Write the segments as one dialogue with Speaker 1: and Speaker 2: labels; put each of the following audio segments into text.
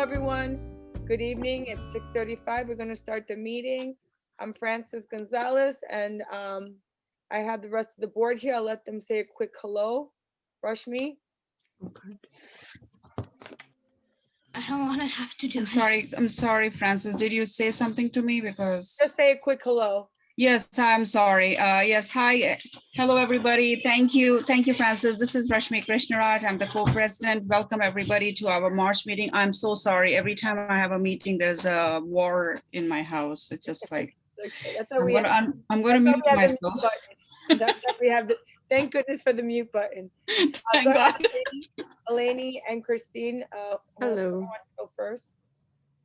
Speaker 1: everyone. Good evening. It's 6:35. We're going to start the meeting. I'm Francis Gonzalez, and I have the rest of the board here. I'll let them say a quick hello. Rashmi.
Speaker 2: Okay.
Speaker 3: I don't want to have to do
Speaker 2: I'm sorry, Francis. Did you say something to me? Because
Speaker 1: Just say a quick hello.
Speaker 2: yes, I'm sorry. Yes, hi. Hello, everybody. Thank you, Francis. This is Rashmi Krishnaraj. I'm the co-president. Welcome everybody to our March meeting. I'm so sorry. Every time I have a meeting, there's a war in my house. It's just like
Speaker 1: Okay, that's how we have.
Speaker 2: I'm gonna mute myself.
Speaker 1: We have the. Thank goodness for the mute button.
Speaker 2: Thank God.
Speaker 1: Eleni and Christine.
Speaker 3: Hello.
Speaker 1: Who wants to go first?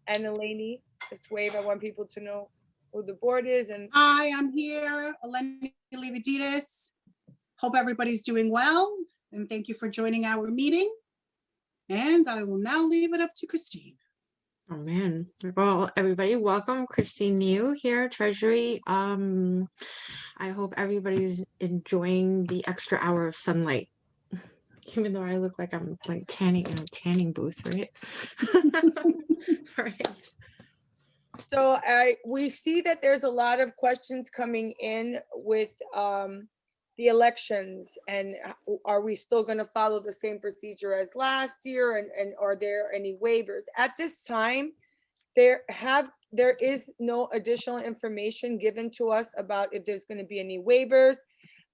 Speaker 1: And Eleni, just wave. I want people to know who the board is. And
Speaker 4: hi, I'm here, Eleni Livadidis. Hope everybody's doing well, and thank you for joining our meeting. And I will now leave it up to Christine.
Speaker 3: Oh man. Well, everybody, welcome. Christine New here, Treasury. I hope everybody's enjoying the extra hour of sunlight. Even though I look like I'm like tanning in a tanning booth, right? Right.
Speaker 1: so we see that there's a lot of questions coming in with the elections, and are we still going to follow the same procedure as last year, and are there any waivers at this time? There is no additional information given to us about if there's going to be any waivers.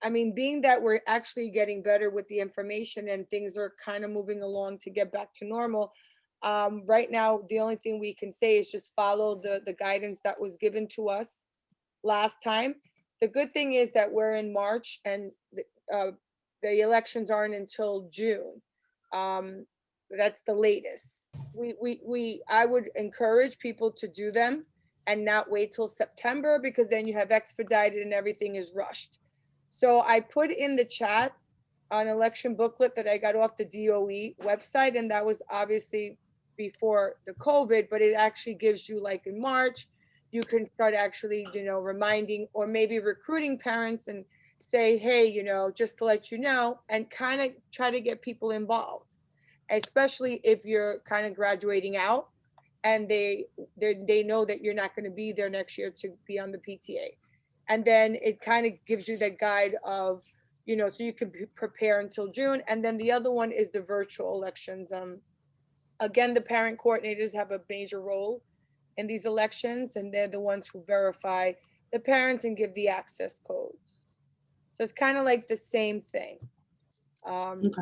Speaker 1: I mean, being that we're actually getting better with the information and things are kind of moving along to get back to normal, right now the only thing we can say is just follow the guidance that was given to us last time. The good thing is that we're in March, and the elections aren't until June. That's the latest. I would encourage people to do them and not wait till September, because then you have expedited and everything is rushed. So I put in the chat an election booklet that I got off the DOE website, and that was obviously before the COVID, but it actually gives you, like in March, you can start actually, reminding or maybe recruiting parents and say, hey, just to let you know, and kind of try to get people involved, especially if you're kind of graduating out and they know that you're not going to be there next year to be on the PTA. And then it kind of gives you that guide of, so you can prepare until June. And then the other one is the virtual elections. Again, the parent coordinators have a major role in these elections, and they're the ones who verify the parents and give the access codes. So it's kind of like the same thing.
Speaker 4: Okay.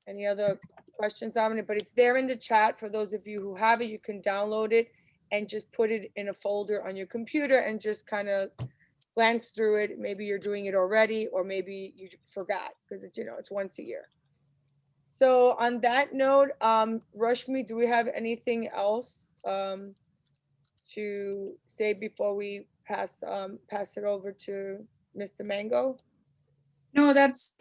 Speaker 1: Any other questions on it? But it's there in the chat. For those of you who have it, you can download it and just put it in a folder on your computer and just kind of glance through it. Maybe you're doing it already, or maybe you forgot, because it's, it's once a year. So on that note, Rashmi, do we have anything else to say before we pass it over to Mr. Mango?
Speaker 2: No, that's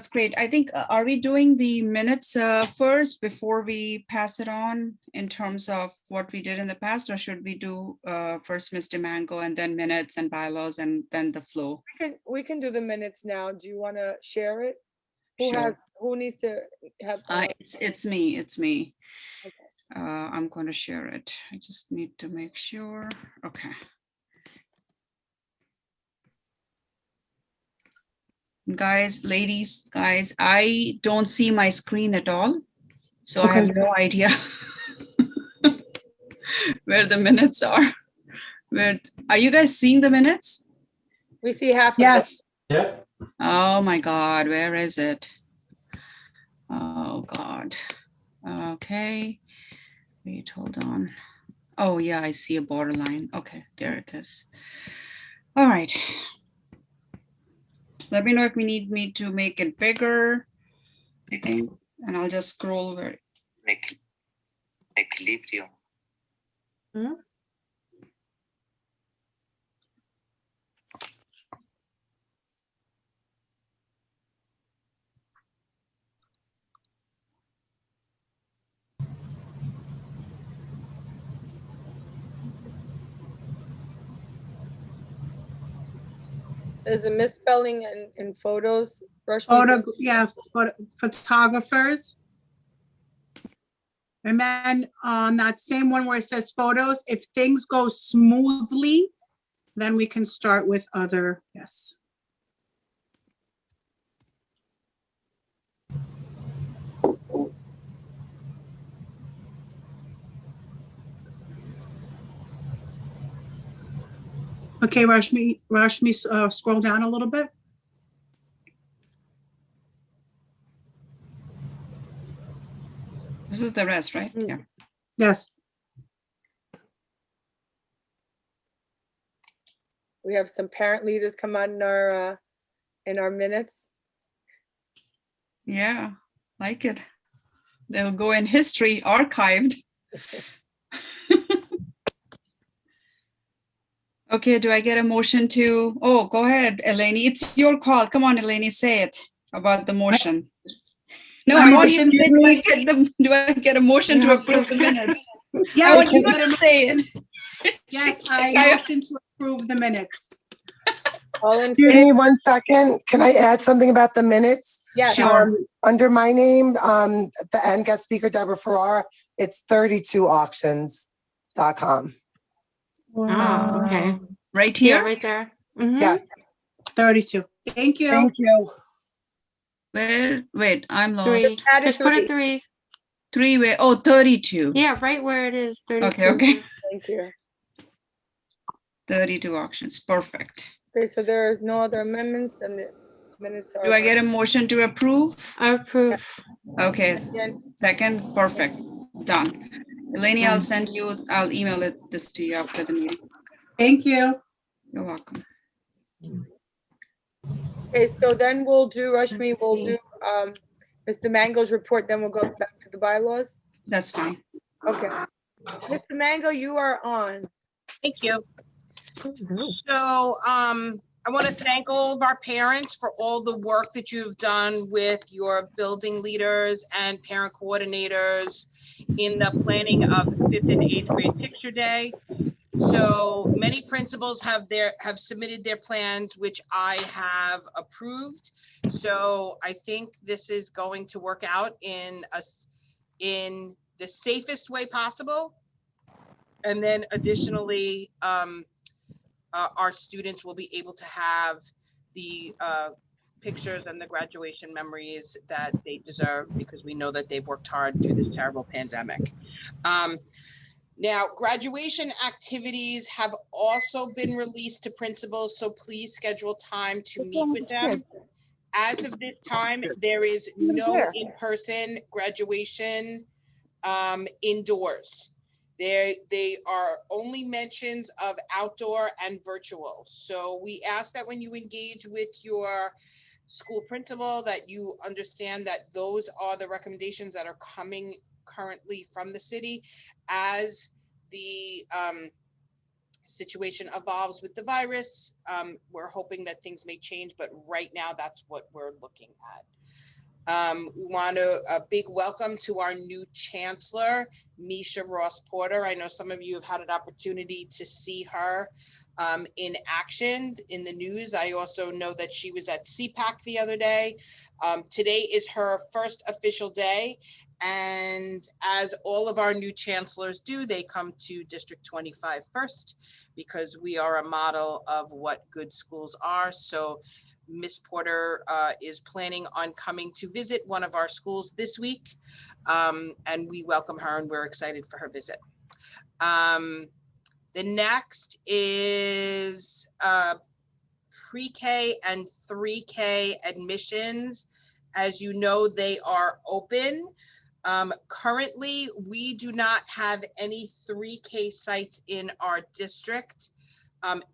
Speaker 2: great. I think, are we doing the minutes first before we pass it on in terms of what we did in the past, or should we do first Mr. Mango and then minutes and bylaws and then the flow?
Speaker 1: We can do the minutes now. Do you want to share it?
Speaker 2: Sure.
Speaker 1: Who needs to have?
Speaker 2: It's me.
Speaker 1: Okay.
Speaker 2: I'm going to share it. I just need to make sure. Okay. Ladies, I don't see my screen at all. So okay. I have no idea where the minutes are. Are you guys seeing the minutes?
Speaker 1: We see half of
Speaker 4: yes.
Speaker 1: it.
Speaker 5: Yeah.
Speaker 2: Oh my God, where is it? Oh God. Okay. Wait, hold on. Oh yeah, I see a borderline. Okay, there it is. All right. Let me know if we need me to make it bigger. Okay. And I'll just scroll over it.
Speaker 5: Equilibrio.
Speaker 4: Hmm?
Speaker 1: There's a misspelling in photos.
Speaker 4: Photographers. And then on that same one where it says photos, if things go smoothly, then we can start with other, yes. Okay, Rashmi, scroll down a little bit.
Speaker 2: This is the rest, right?
Speaker 1: Mm.
Speaker 2: Yeah.
Speaker 4: Yes.
Speaker 1: We have some parent leaders come on in our minutes.
Speaker 2: Yeah, like it. They'll go in history archived. Okay, do I get a motion to, oh, go ahead, Eleni. It's your call. Come on, Eleni, say it about the motion. No,
Speaker 4: I
Speaker 2: I want you
Speaker 4: motion-
Speaker 2: to, do I get a motion to
Speaker 3: Yeah.
Speaker 2: approve the minutes? I
Speaker 4: Yes,
Speaker 2: want you
Speaker 4: you gotta-
Speaker 2: to say it.
Speaker 4: yes,
Speaker 2: She's
Speaker 4: I
Speaker 2: like,
Speaker 4: motion to approve the minutes.
Speaker 1: All in
Speaker 5: Excuse
Speaker 1: favor?
Speaker 5: me 1 second. Can I add something about the minutes?
Speaker 1: Yes.
Speaker 2: Sure.
Speaker 5: Under my name, at the end, guest speaker Deborah Farrar, it's 32auctions.com.
Speaker 3: Oh, okay.
Speaker 2: Right
Speaker 3: Yeah,
Speaker 2: here?
Speaker 3: right there. Mhm.
Speaker 5: Yeah.
Speaker 4: 32. Thank you.
Speaker 5: Thank you.
Speaker 2: Wait, I'm lost.
Speaker 3: Three.
Speaker 1: Added
Speaker 3: Just put a
Speaker 1: three.
Speaker 3: 3.
Speaker 2: Wait, oh, 32.
Speaker 3: Yeah, right where it is. 32.
Speaker 2: Okay.
Speaker 1: Thank you.
Speaker 2: 32 auctions, perfect.
Speaker 1: Okay, so there is no other amendments, and the minutes are.
Speaker 2: Do I get a motion to approve?
Speaker 3: I approve.
Speaker 2: Okay,
Speaker 1: Again,
Speaker 2: second, perfect, done. Eleni, I'll
Speaker 3: Done.
Speaker 2: I'll email this to you after the meeting.
Speaker 4: Thank you.
Speaker 2: You're welcome.
Speaker 1: Okay, so then we'll do, Rashmi, we'll do Mr. Mango's report, then we'll go back to the bylaws.
Speaker 2: That's fine.
Speaker 1: Okay. Mr. Mango, you are on.
Speaker 6: Thank you. So, I want to thank all of our parents for all the work that you've done with your building leaders and parent coordinators in the planning of the 5th and 8th grade picture day. So many principals have submitted their plans, which I have approved. So I think this is going to work out in the safest way possible. And then additionally, our students will be able to have the pictures and the graduation memories that they deserve, because we know that they've worked hard through this terrible pandemic. Now, graduation activities have also been released to principals, so please schedule time to meet with them. As of this time, there is no in-person graduation indoors. They are only mentions of outdoor and virtual. So we ask that when you engage with your school principal, that you understand that those are the recommendations that are coming currently from the city. As the situation evolves with the virus, we're hoping that things may change, but right now that's what we're looking at. We want a big welcome to our new chancellor, Misha Ross Porter. I know some of you have had an opportunity to see her in action in the news. I also know that she was at CPAC the other day. Today is her first official day. And as all of our new chancellors do, they come to District 25 first, because we are a model of what good schools are. So Ms. Porter is planning on coming to visit one of our schools this week, and we welcome her and we're excited for her visit. The next is pre-K and 3K admissions. As you know, they are open. Currently, we do not have any 3K sites in our district,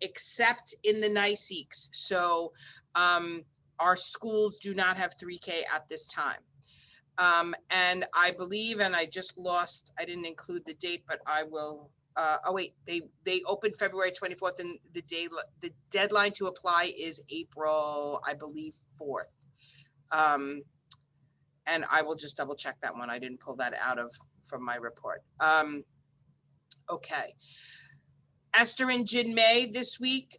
Speaker 6: except in the NICEEQs. So our schools do not have 3K at this time. And I believe, and I just lost, I didn't include the date, but I will, oh wait, they opened February 24th, and the deadline to apply is April, I believe, 4th. And I will just double check that one. I didn't pull that out from my report. Okay. Esther and Jin May this week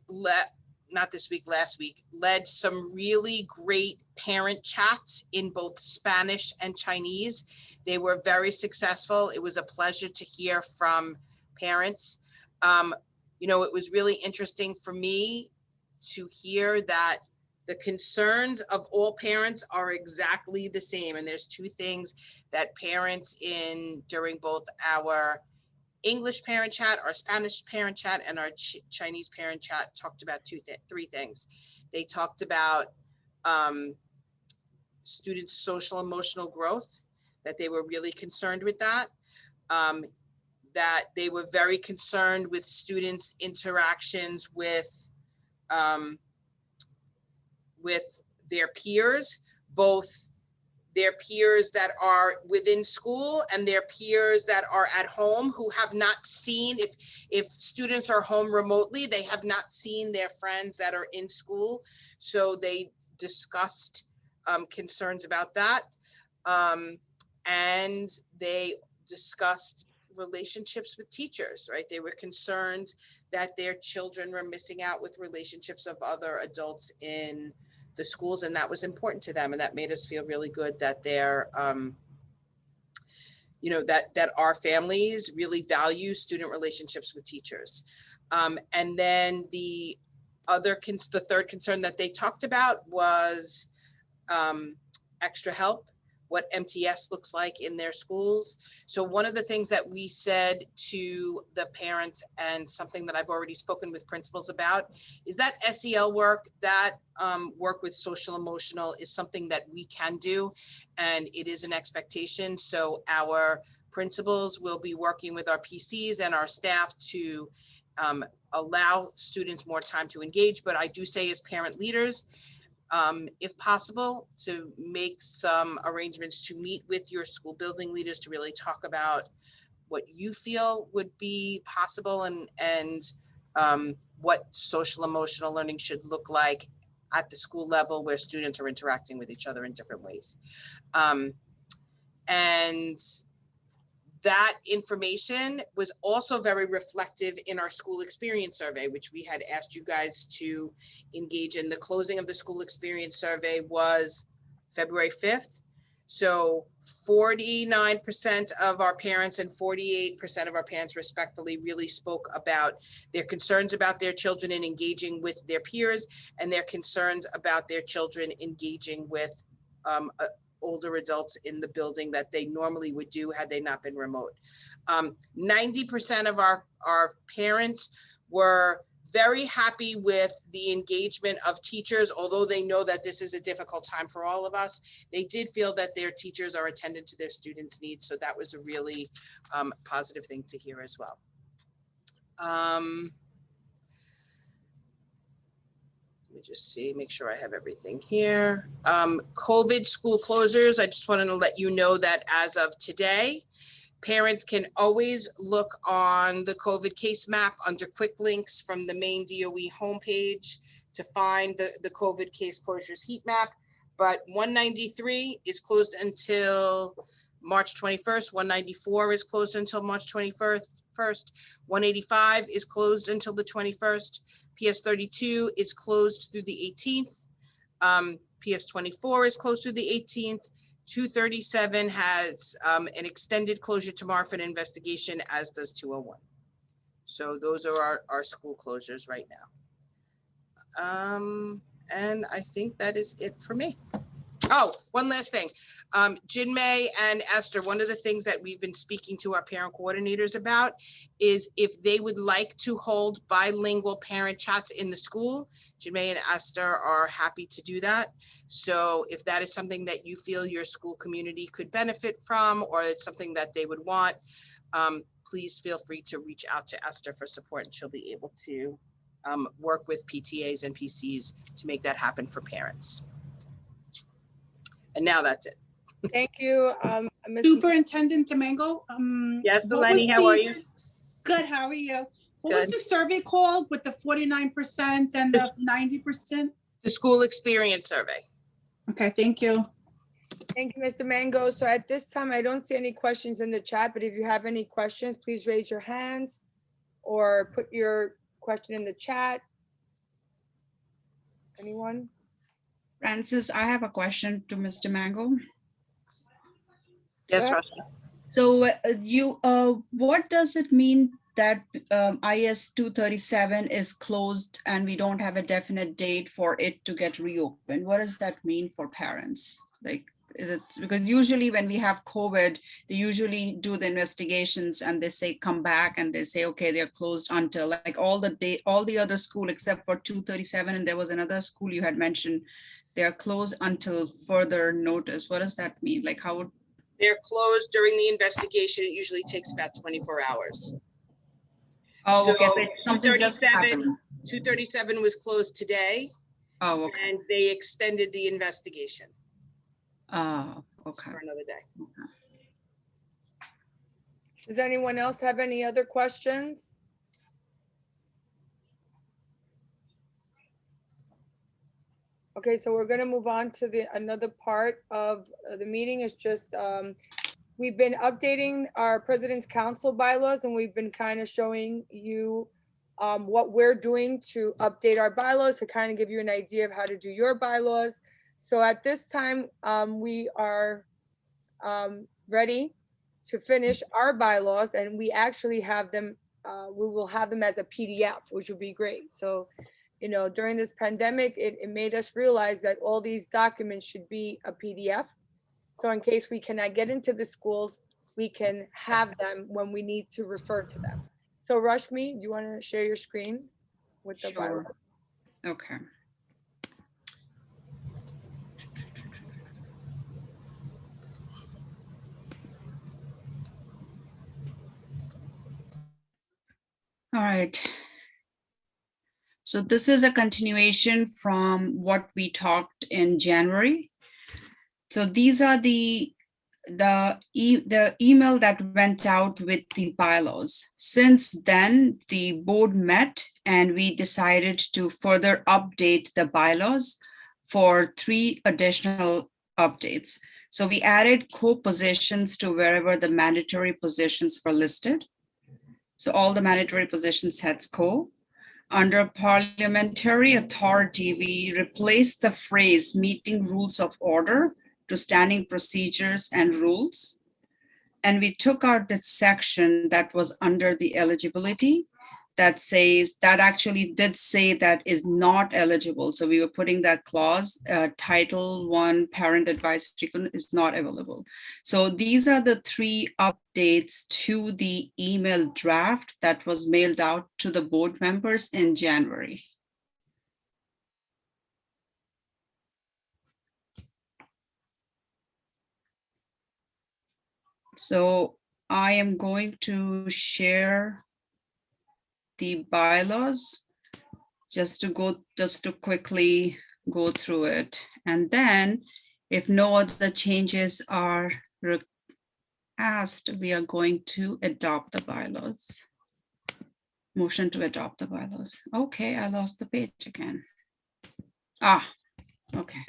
Speaker 6: not this week, last week, led some really great parent chats in both Spanish and Chinese. They were very successful. It was a pleasure to hear from parents. You know, it was really interesting for me to hear that the concerns of all parents are exactly the same. And there's two things that parents during both our English parent chat, our Spanish parent chat, and our Chinese parent chat talked about three things. They talked about students' social emotional growth, that they were really concerned with that. That they were very concerned with students' interactions with their peers, both their peers that are within school and their peers that are at home who have not seen, if students are home remotely, they have not seen their friends that are in school. So they discussed concerns about that. And they discussed relationships with teachers, right? They were concerned that their children were missing out with relationships of other adults in the schools, and that was important to them, and that made us feel really good that they're you know, that our families really value student relationships with teachers. And then the third concern that they talked about was extra help, what MTS looks like in their schools. So one of the things that we said to the parents, and something that I've already spoken with principals about, is that SEL work, that work with social emotional, is something that we can do, and it is an expectation. So our principals will be working with our PCs and our staff to allow students more time to engage. But I do say, as parent leaders, if possible, to make some arrangements to meet with your school building leaders to really talk about what you feel would be possible, and what social emotional learning should look like at the school level, where students are interacting with each other in different ways. And that information was also very reflective in our school experience survey, which we had asked you guys to engage in. The closing of the school experience survey was February 5th. So 49% of our parents and 48% of our parents respectfully really spoke about their concerns about their children in engaging with their peers, and their concerns about their children engaging with older adults in the building that they normally would do had they not been remote. 90% of our parents were very happy with the engagement of teachers, although they know that this is a difficult time for all of us. They did feel that their teachers are attentive to their students' needs, so that was a really positive thing to hear as well. Let me just see, make sure I have everything here. COVID school closures, I just wanted to let you know that as of today, parents can always look on the COVID case map under quick links from the main DOE homepage to find the COVID case closures heat map. But 193 is closed until March 21st. 194 is closed until March 21st. 185 is closed until the 21st. PS 32 is closed through the 18th. PS 24 is closed through the 18th. 237 has an extended closure tomorrow for an investigation, as does 201. So those are our school closures right now. And I think that is it for me. Oh, one last thing. Jinmei and Esther, one of the things that we've been speaking to our parent coordinators about is if they would like to hold bilingual parent chats in the school. Jinmei and Esther are happy to do that. So if that is something that you feel your school community could benefit from, or it's something that they would want, please feel free to reach out to Esther for support, and she'll be able to work with PTAs and PCs to make that happen for parents. And now that's it.
Speaker 1: Thank you, Ms.
Speaker 4: Superintendent Domingo.
Speaker 6: Yes,
Speaker 4: what
Speaker 6: Eleni,
Speaker 4: was
Speaker 6: how are
Speaker 4: the-
Speaker 6: you?
Speaker 4: Good, how are you? What was
Speaker 6: Good.
Speaker 4: the survey called with the 49% and the 90%?
Speaker 6: The school experience survey.
Speaker 4: Okay, thank you.
Speaker 1: Thank you, Mr. Mango. So at this time, I don't see any questions in the chat, but if you have any questions, please raise your hands or put your question in the chat. Anyone?
Speaker 2: Francis, I have a question to Mr. Mango.
Speaker 6: Yes,
Speaker 1: ahead.
Speaker 6: Russia.
Speaker 2: So what does it mean that IS 237 is closed and we don't have a definite date for it to get reopened? What does that mean for parents? Like, is it because usually when we have COVID, they usually do the investigations and they say come back and they say, okay, they're closed until like all the other school except for 237, and there was another school you had mentioned, they are closed until further notice. What does that mean? Like how would
Speaker 6: They're closed during the investigation. It usually takes about 24 hours.
Speaker 2: Oh, okay, so
Speaker 6: So
Speaker 2: it's something just
Speaker 6: 237
Speaker 2: happened.
Speaker 6: 237 was closed today,
Speaker 2: Oh, okay.
Speaker 6: and they extended the investigation
Speaker 2: Oh, okay.
Speaker 6: for another day.
Speaker 1: Does anyone else have any other questions? Okay, so we're gonna move on to another part of the meeting is just, we've been updating our President's Council bylaws and we've been kind of showing you what we're doing to update our bylaws to kind of give you an idea of how to do your bylaws. So at this time, we are ready to finish our bylaws and we actually have them, we will have them as a PDF, which would be great. So, you know, during this pandemic, it made us realize that all these documents should be a PDF. So in case we cannot get into the schools, we can have them when we need to refer to them. So Rashmi, do you want to share your screen with the bylaws?
Speaker 2: Sure. Okay. All right. So this is a continuation from what we talked in January. So these are the email that went out with the bylaws. Since then, the board met and we decided to further update the bylaws for 3 additional updates. So we added co-positions to wherever the mandatory positions were listed. So all the mandatory positions had co. Under parliamentary authority, we replaced the phrase meeting rules of order to standing procedures and rules. And we took out that section that was under the eligibility that says, that actually did say that is not eligible. So we were putting that clause, Title I parent advisory is not available. So these are the 3 updates to the email draft that was mailed out to the board members in January. So I am going to share the bylaws just to quickly go through it. And then if no other changes are asked, we are going to adopt the bylaws. Motion to adopt the bylaws. Okay, I lost the page again. Okay.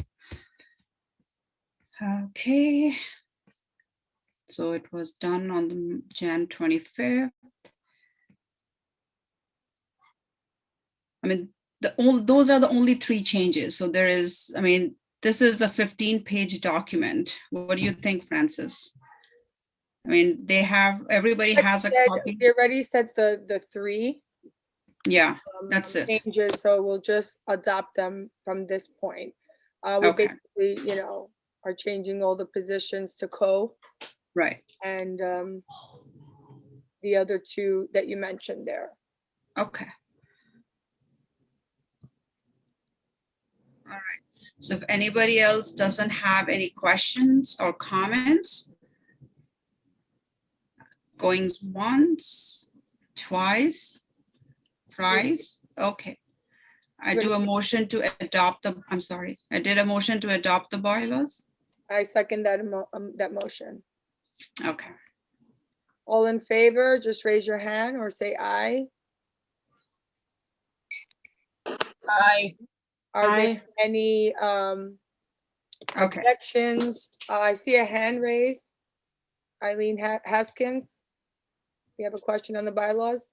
Speaker 2: Okay. So it was done on the Jan 25th. I mean, those are the only 3 changes. So there is, I mean, this is a 15-page document. What do you think, Francis? I mean, everybody has a copy.
Speaker 1: We already set the 3.
Speaker 2: Yeah, that's it.
Speaker 1: Changes, so we'll just adopt them from this point. We
Speaker 2: Okay.
Speaker 1: basically, you know, are changing all the positions to co.
Speaker 2: Right.
Speaker 1: And the other 2 that you mentioned there.
Speaker 2: Okay. All right. So if anybody else doesn't have any questions or comments, going once, twice, thrice. Okay. I do a motion to adopt the, I'm sorry. I did a motion to adopt the bylaws.
Speaker 1: I second that that motion.
Speaker 2: Okay.
Speaker 1: All in favor, just raise your hand or say aye.
Speaker 6: Aye.
Speaker 1: Are there
Speaker 3: Aye.
Speaker 1: any
Speaker 2: Okay.
Speaker 1: objections? I see a hand raised. Eileen Haskins. You have a question on the bylaws?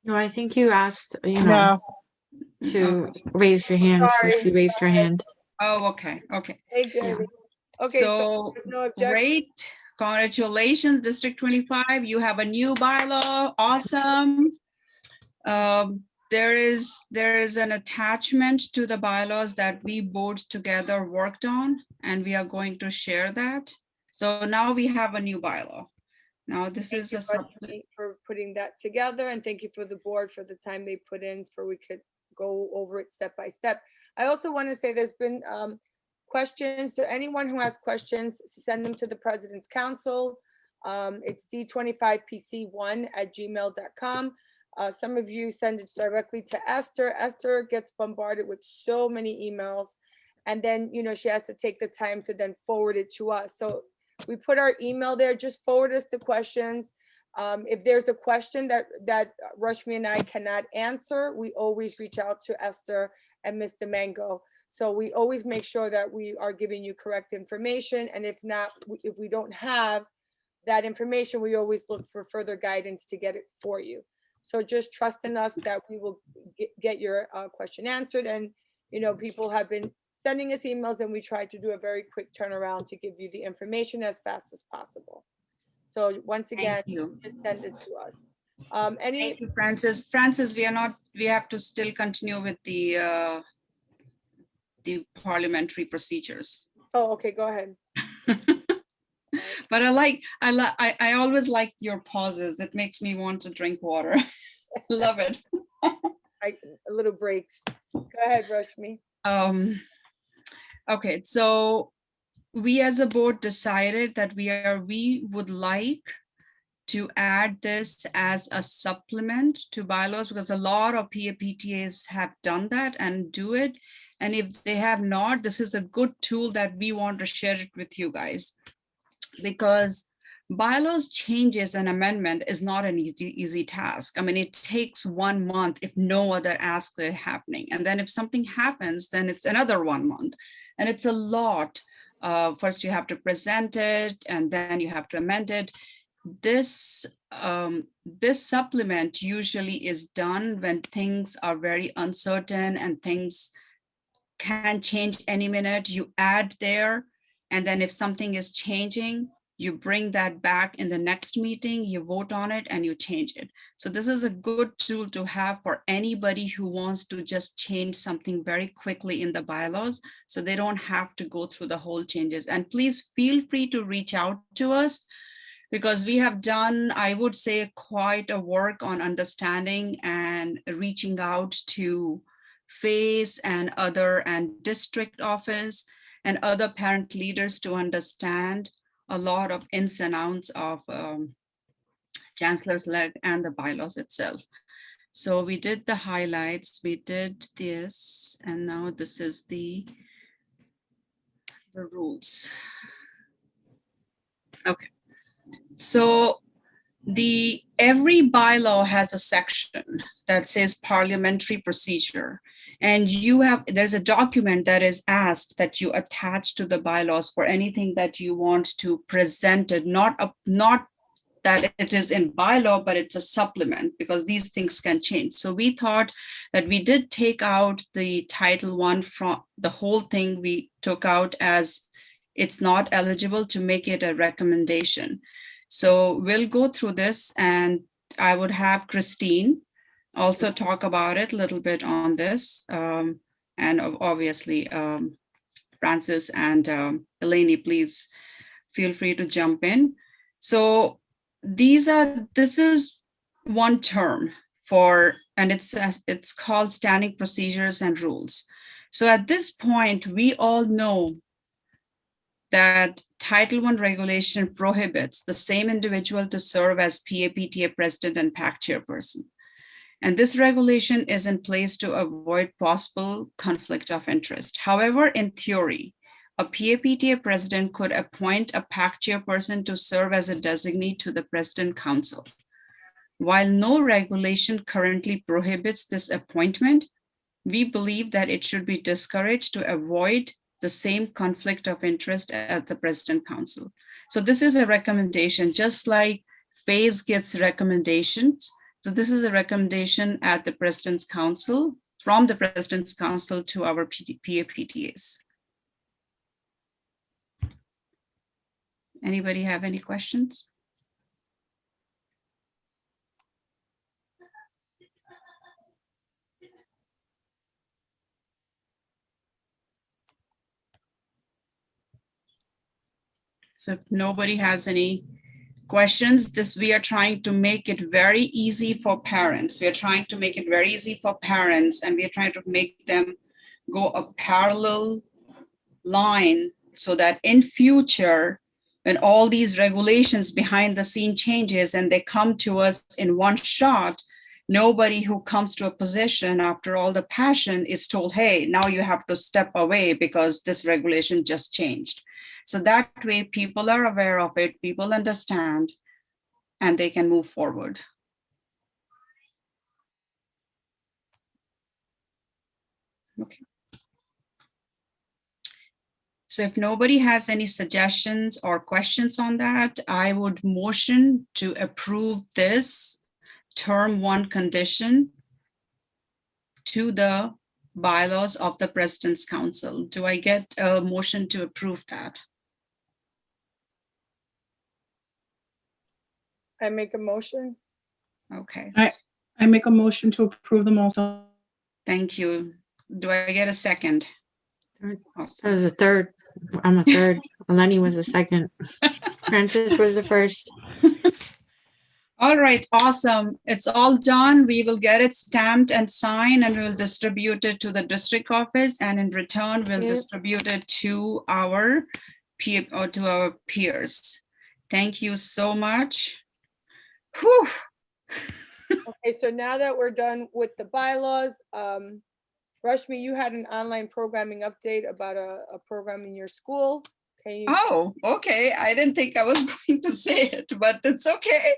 Speaker 3: No, I think you asked, you know. to raise your hand, so
Speaker 1: Sorry.
Speaker 3: she raised her hand.
Speaker 2: Oh, okay, okay.
Speaker 1: Hey, good. Okay, so
Speaker 2: So
Speaker 1: there's no objection.
Speaker 2: great. Congratulations, District 25. You have a new bylaw. Awesome. There is an attachment to the bylaws that we both together worked on, and we are going to share that. So now we have a new bylaw. Now this
Speaker 1: Thank
Speaker 2: is
Speaker 1: you,
Speaker 2: a supplement.
Speaker 1: Rashmi, for putting that together, and thank you for the board for the time they put in for we could go over it step by step. I also want to say there's been questions, so anyone who has questions, send them to the President's Council. It's d25pc1@gmail.com. Some of you send it directly to Esther. Esther gets bombarded with so many emails, and then, you know, she has to take the time to then forward it to us. So we put our email there, just forward us the questions. If there's a question that Rashmi and I cannot answer, we always reach out to Esther and Mr. Mango. So we always make sure that we are giving you correct information. And if not, if we don't have that information, we always look for further guidance to get it for you. So just trust in us that we will get your question answered. And, you know, people have been sending us emails, and we try to do a very quick turnaround to give you the information as fast as possible. So once again,
Speaker 2: Thank you.
Speaker 1: just send it to us.
Speaker 2: Thank
Speaker 1: Any,
Speaker 2: you, Francis. Francis, we have to still continue with the parliamentary procedures.
Speaker 1: oh, okay, go ahead.
Speaker 2: But I always like your pauses. It makes me want to drink water. Love it.
Speaker 1: A little breaks. Go ahead, Rashmi.
Speaker 2: Okay, so we as a board decided that we would like to add this as a supplement to bylaws, because a lot of PAPTAs have done that and do it. And if they have not, this is a good tool that we want to share it with you guys. Because bylaws changes and amendment is not an easy task. I mean, it takes 1 month if no other asks are happening. And then if something happens, then it's another 1 month. And it's a lot. First you have to present it, and then you have to amend it. This supplement usually is done when things are very uncertain and things can change any minute. You add there, and then if something is changing, you bring that back in the next meeting, you vote on it, and you change it. So this is a good tool to have for anybody who wants to just change something very quickly in the bylaws, so they don't have to go through the whole changes. And please feel free to reach out to us, because we have done, I would say, quite a work on understanding and reaching out to FACE and district office and other parent leaders to understand a lot of ins and outs of Chancellor's Leg and the bylaws itself. So we did the highlights, we did this, and now this is the rules. Okay, so every bylaw has a section that says parliamentary procedure. And there's a document that is asked that you attach to the bylaws for anything that you want to present it, not that it is in bylaw, but it's a supplement, because these things can change. So we thought that we did take out the Title I from the whole thing. We took out as it's not eligible to make it a recommendation. So we'll go through this, and I would have Christine also talk about it a little bit on this. And obviously, Francis and Eleni, please feel free to jump in. So this is one term and it's called standing procedures and rules. So at this point, we all know that Title I regulation prohibits the same individual to serve as PAPTA president and PAC chairperson. And this regulation is in place to avoid possible conflict of interest. However, in theory, a PAPTA president could appoint a PAC chairperson to serve as a designee to the President Council. While no regulation currently prohibits this appointment, we believe that it should be discouraged to avoid the same conflict of interest at the President Council. So this is a recommendation, just like FACE gets recommendations. So this is a recommendation at the President's Council from the President's Council to our PAPTAs. Anybody have any questions? So if nobody has any questions, we are trying to make it very easy for parents. We are trying to make it very easy for parents, and we are trying to make them go a parallel line so that in future, when all these regulations behind the scene changes and they come to us in one shot, nobody who comes to a position after all the passion is told, hey, now you have to step away because this regulation just changed. So that way people are aware of it, people understand, and they can move forward. Okay. So if nobody has any suggestions or questions on that, I would motion to approve this term 1 condition to the bylaws of the President's Council. Do I get a motion to approve that?
Speaker 1: I make a motion.
Speaker 2: Okay,
Speaker 4: I make a motion to approve them also.
Speaker 2: thank you. Do I get a second?
Speaker 3: Third.
Speaker 2: Awesome.
Speaker 3: I was a third. I'm a third. Eleni was a second. Francis was the first.
Speaker 2: All right, awesome. It's all done. We will get it stamped and signed, and we will distribute it to the district office. And in return, we'll
Speaker 1: Yeah.
Speaker 2: distribute it to our peers. Thank you so much. Whew.
Speaker 1: Okay, so now that we're done with the bylaws, Rashmi, you had an online programming update about a program in your school. Can you?
Speaker 2: Oh, okay. I didn't think I was going to say it, but it's okay.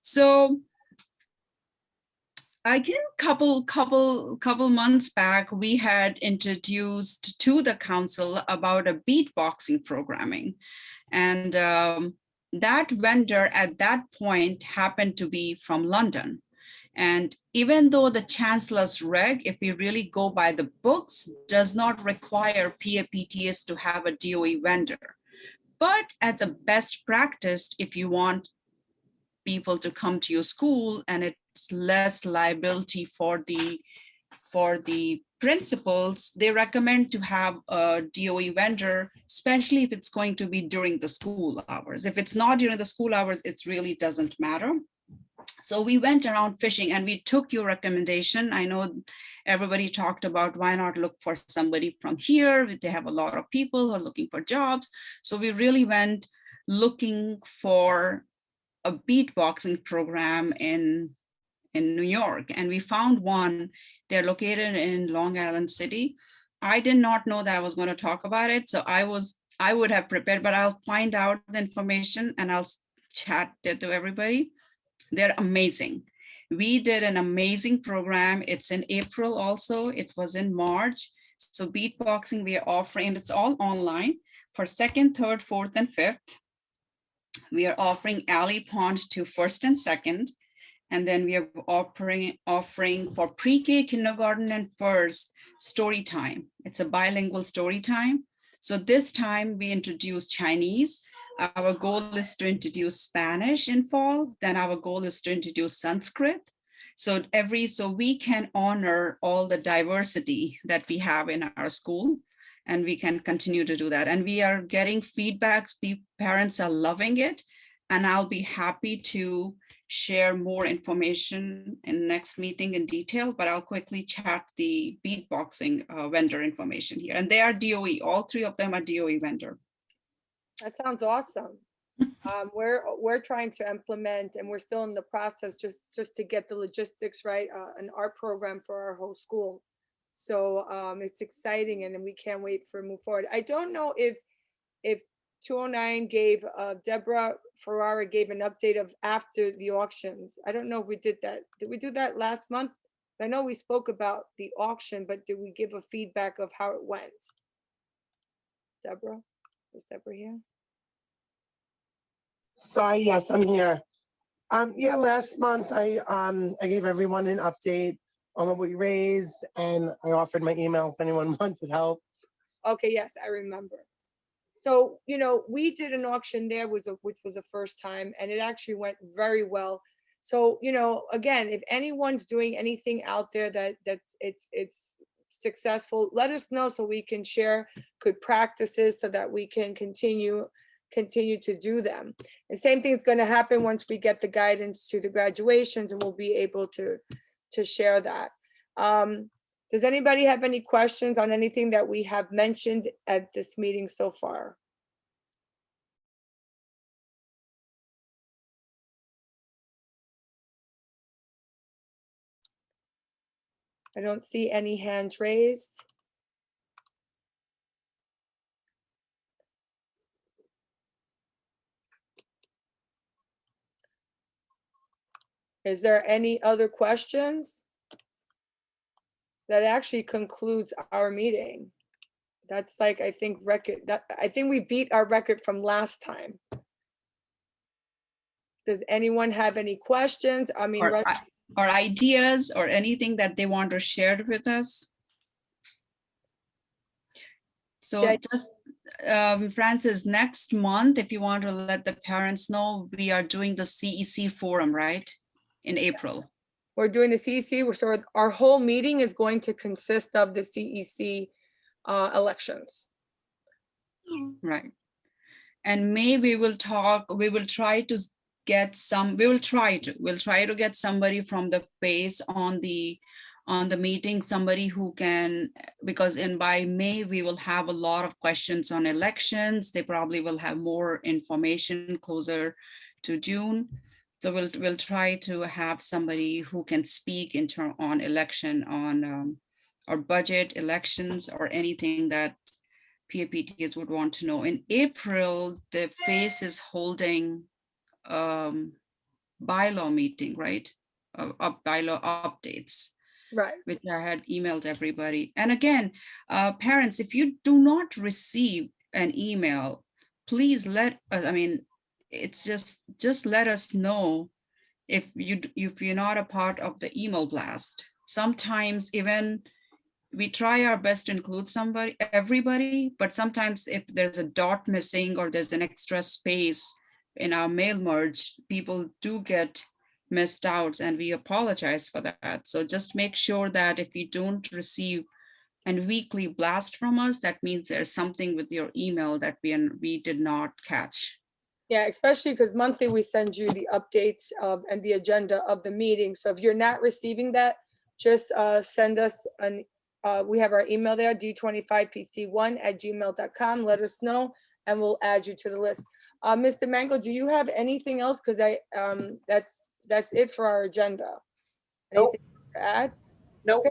Speaker 2: So again, couple months back, we had introduced to the council about a beatboxing programming. And that vendor at that point happened to be from London. And even though the chancellor's reg, if we really go by the books, does not require PAPTAs to have a DOE vendor. But as a best practice, if you want people to come to your school and it's less liability for the principals, they recommend to have a DOE vendor, especially if it's going to be during the school hours. If it's not during the school hours, it really doesn't matter. So we went around fishing and we took your recommendation. I know everybody talked about why not look for somebody from here. They have a lot of people who are looking for jobs. So we really went looking for a beatboxing program in New York, and we found one. They're located in Long Island City. I did not know that I was going to talk about it, so I would have prepared, but I'll find out the information and I'll chat it to everybody. They're amazing. We did an amazing program. It's in April also. It was in March. So beatboxing we are offering, and it's all online for 2nd, 3rd, 4th, and 5th. We are offering Alley Pond to 1st and 2nd. And then we are offering for pre-K, kindergarten, and first story time. It's a bilingual story time. So this time we introduce Chinese. Our goal is to introduce Spanish in fall. Then our goal is to introduce Sanskrit. So we can honor all the diversity that we have in our school, and we can continue to do that. And we are getting feedbacks. Parents are loving it, and I'll be happy to share more information in the next meeting in detail, but I'll quickly chat the beatboxing vendor information here. And they are DOE, all 3 of them are DOE vendor.
Speaker 1: That sounds awesome. We're trying to implement, and we're still in the process just to get the logistics right, an art program for our whole school. So it's exciting, and we can't wait for move forward. I don't know if 209 gave Deborah Ferrara gave an update of after the auctions. I don't know if we did that. Did we do that last month? I know we spoke about the auction, but did we give a feedback of how it went? Deborah, is Deborah here?
Speaker 5: Sorry, yes, I'm here. Yeah, last month I gave everyone an update on what we raised, and I offered my email if anyone wanted help.
Speaker 1: Okay, yes, I remember. So, you know, we did an auction there, which was the first time, and it actually went very well. So, you know, again, if anyone's doing anything out there that it's successful, let us know so we can share good practices so that we can continue to do them. The same thing is going to happen once we get the guidance to the graduations, and we'll be able to share that. Does anybody have any questions on anything that we have mentioned at this meeting so far? I don't see any hands raised. Is there any other questions? That actually concludes our meeting. That's like, I think we beat our record from last time. Does anyone have any questions? I mean,
Speaker 2: or ideas or anything that they want to share with us? So
Speaker 1: Yeah.
Speaker 2: just, Francis, next month, if you want to let the parents know, we are doing the CEC forum, right? In April.
Speaker 1: We're doing the CEC, so our whole meeting is going to consist of the CEC elections.
Speaker 2: Right. And maybe we'll try to get we'll try to get somebody from the face on the meeting, somebody who can, because by May, we will have a lot of questions on elections. They probably will have more information closer to June. So we'll try to have somebody who can speak on election, on or budget elections, or anything that PAPTs would want to know. In April, the FACE is holding bylaw meeting, right? Bylaw updates.
Speaker 1: Right.
Speaker 2: Which I had emailed everybody. And again, parents, if you do not receive an email, please it's just let us know if you're not a part of the email blast. Sometimes even we try our best to include everybody, but sometimes if there's a dot missing or there's an extra space in our mail merge, people do get missed out, and we apologize for that. So just make sure that if you don't receive a weekly blast from us, that means there's something with your email that we did not catch.
Speaker 1: Yeah, especially because monthly we send you the updates and the agenda of the meeting. So if you're not receiving that, just send us we have our email there, d25pc1@gmail.com. Let us know and we'll add you to the list. Mr. Mango, do you have anything else? Because that's it for our agenda.
Speaker 6: Nope.
Speaker 1: Anything to add?
Speaker 6: Nope.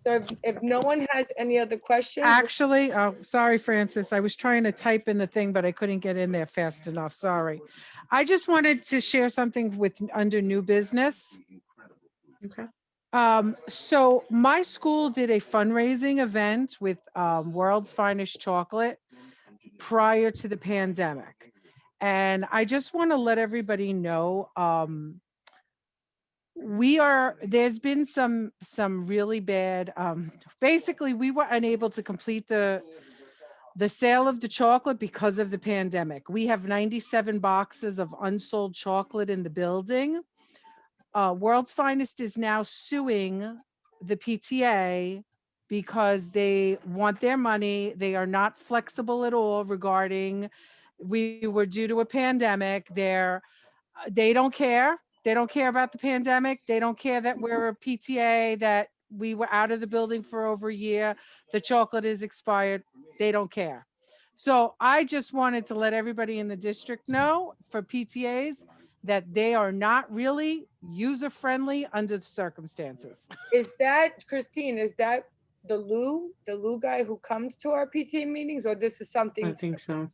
Speaker 1: So if no one has any other questions.
Speaker 7: Actually, oh, sorry, Francis. I was trying to type in the thing, but I couldn't get in there fast enough. Sorry. I just wanted to share something under new business.
Speaker 3: Okay.
Speaker 7: So my school did a fundraising event with World's Finest Chocolate prior to the pandemic. And I just want to let everybody know, there's been some really bad, basically we were unable to complete the sale of the chocolate because of the pandemic. We have 97 boxes of unsold chocolate in the building. World's Finest is now suing the PTA because they want their money. They are not flexible at all regarding, we were due to a pandemic. They don't care. They don't care about the pandemic. They don't care that we're a PTA, that we were out of the building for over a year. The chocolate is expired. They don't care. So I just wanted to let everybody in the district know, for PTAs, that they are not really user-friendly under the circumstances.
Speaker 1: Is that, Christine, is that the Lou guy who comes to our PTA meetings, or this is something?
Speaker 3: I think so.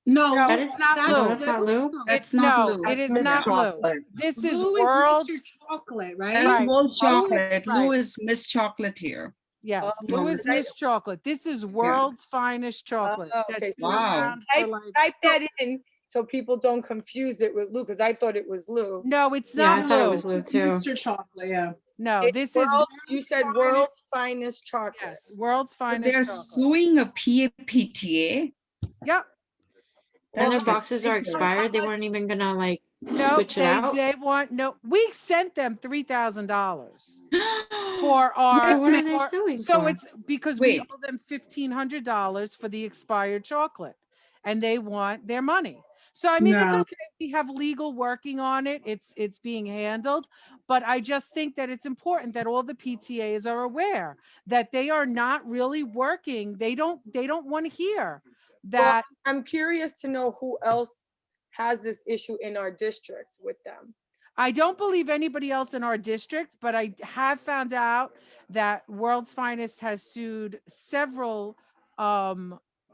Speaker 4: No,
Speaker 1: No,
Speaker 7: it's not
Speaker 4: that's-
Speaker 7: Lou.
Speaker 3: That's not Lou?
Speaker 2: That's not
Speaker 7: No,
Speaker 2: Lou.
Speaker 7: it is
Speaker 5: Mr.
Speaker 7: not Lou.
Speaker 5: Chocolate.
Speaker 7: This is
Speaker 4: Lou
Speaker 7: World's,
Speaker 4: Mr. Chocolate, right?
Speaker 2: That's
Speaker 7: Right.
Speaker 2: World's Chocolate.
Speaker 7: Right.
Speaker 2: Lou is Miss Chocolate here.
Speaker 7: yes,
Speaker 1: Oh,
Speaker 7: Lou is
Speaker 1: okay.
Speaker 7: Miss Chocolate. This is World's Finest Chocolate.
Speaker 1: Oh,
Speaker 7: That's
Speaker 1: okay.
Speaker 7: been
Speaker 2: Wow.
Speaker 7: around for like-
Speaker 1: Type that in so people don't confuse it with Lou, because I thought it was Lou.
Speaker 7: No, it's
Speaker 3: Yeah, I
Speaker 7: not
Speaker 3: thought it
Speaker 7: Lou.
Speaker 3: was Lou
Speaker 4: It's
Speaker 3: too.
Speaker 4: Mr. Chocolate, yeah.
Speaker 7: No,
Speaker 1: It's
Speaker 7: this is,
Speaker 1: You said
Speaker 7: Finest-
Speaker 1: world's finest chocolate.
Speaker 7: yes, world's
Speaker 2: But
Speaker 7: finest
Speaker 2: they're
Speaker 7: chocolate.
Speaker 2: suing a PTA.
Speaker 7: Yep.
Speaker 3: And their
Speaker 2: That's
Speaker 3: boxes are
Speaker 2: ridiculous.
Speaker 3: expired. They weren't even gonna like
Speaker 7: No,
Speaker 3: switch it out.
Speaker 7: they want, no, we sent them $3,000 for our.
Speaker 3: So what are they
Speaker 7: for-
Speaker 3: suing
Speaker 7: So
Speaker 3: for?
Speaker 7: it's because we
Speaker 2: Wait.
Speaker 7: owe them $1,500 for the expired chocolate and they want their money. So I mean, it's
Speaker 4: No.
Speaker 7: okay. We have legal working on it. It's being handled. But I just think that it's important that all the PTAs are aware that they are not really working. They don't want to hear that.
Speaker 1: I'm curious to know who else has this issue in our district with them.
Speaker 7: I don't believe anybody else in our district, but I have found out that World's Finest has sued several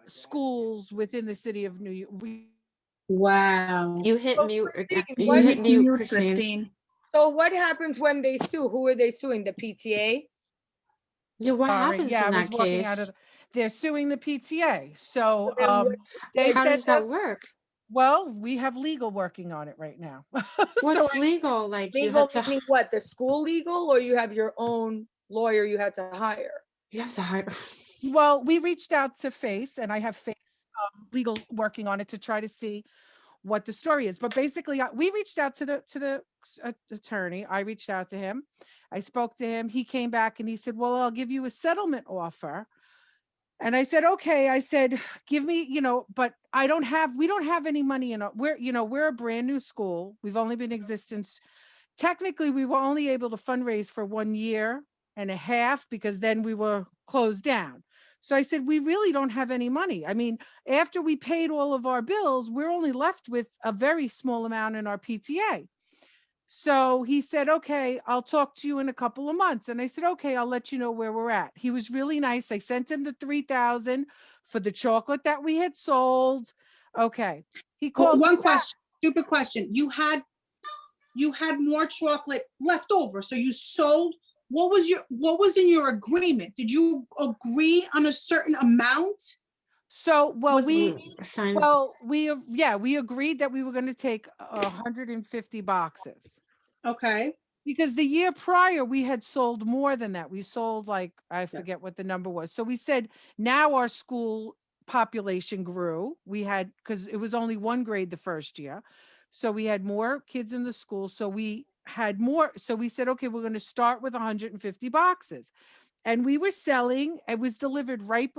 Speaker 7: schools within the city of New York.
Speaker 4: Wow.
Speaker 3: You hit
Speaker 1: So,
Speaker 3: mute again.
Speaker 1: Christine,
Speaker 3: You
Speaker 1: what-
Speaker 3: hit mute,
Speaker 2: Mute,
Speaker 3: Christine.
Speaker 2: Christine.
Speaker 1: So what happens when they sue? Who are they suing? The PTA?
Speaker 3: Yeah, what
Speaker 7: Sorry,
Speaker 3: happens
Speaker 7: yeah,
Speaker 3: in
Speaker 7: I was
Speaker 3: that
Speaker 7: walking out
Speaker 3: case?
Speaker 7: of, they're suing the PTA. So
Speaker 1: then what-
Speaker 7: they
Speaker 3: How
Speaker 7: said
Speaker 3: does that
Speaker 7: that's,
Speaker 3: work?
Speaker 7: well, we have legal working on it right now.
Speaker 3: What's
Speaker 7: So
Speaker 3: legal? Like you
Speaker 1: Legal
Speaker 3: had to,
Speaker 1: meaning what? The school legal, or you have your own lawyer you had to hire?
Speaker 3: you have to hire.
Speaker 7: well, we reached out to Face and I have Face legal working on it to try to see what the story is. But basically, we reached out to the attorney. I reached out to him. I spoke to him. He came back and he said, well, I'll give you a settlement offer. And I said, okay. I said, give me, but we don't have any money in we're a brand new school. We've only been in existence. Technically, we were only able to fundraise for 1 year and a half because then we were closed down. So I said, we really don't have any money. I mean, after we paid all of our bills, we're only left with a very small amount in our PTA. So he said, okay, I'll talk to you in a couple of months. And I said, okay, I'll let you know where we're at. He was really nice. I sent him the 3,000 for the chocolate that we had sold. Okay. He calls
Speaker 4: One
Speaker 7: me back.
Speaker 4: question, stupid question. You had more chocolate left over, so you sold. What was in your agreement? Did you agree on a certain amount?
Speaker 7: So, well,
Speaker 4: Was-
Speaker 3: Sign.
Speaker 7: we agreed that we were going to take 150 boxes
Speaker 4: Okay,
Speaker 7: because the year prior we had sold more than that. We sold like, I forget what the number was. So we said, now our school population grew. We had, because it was only one grade the first year. So we had more kids in the school. So we had more. So we said, okay, we're going to start with 150 boxes. And we were selling, it was delivered right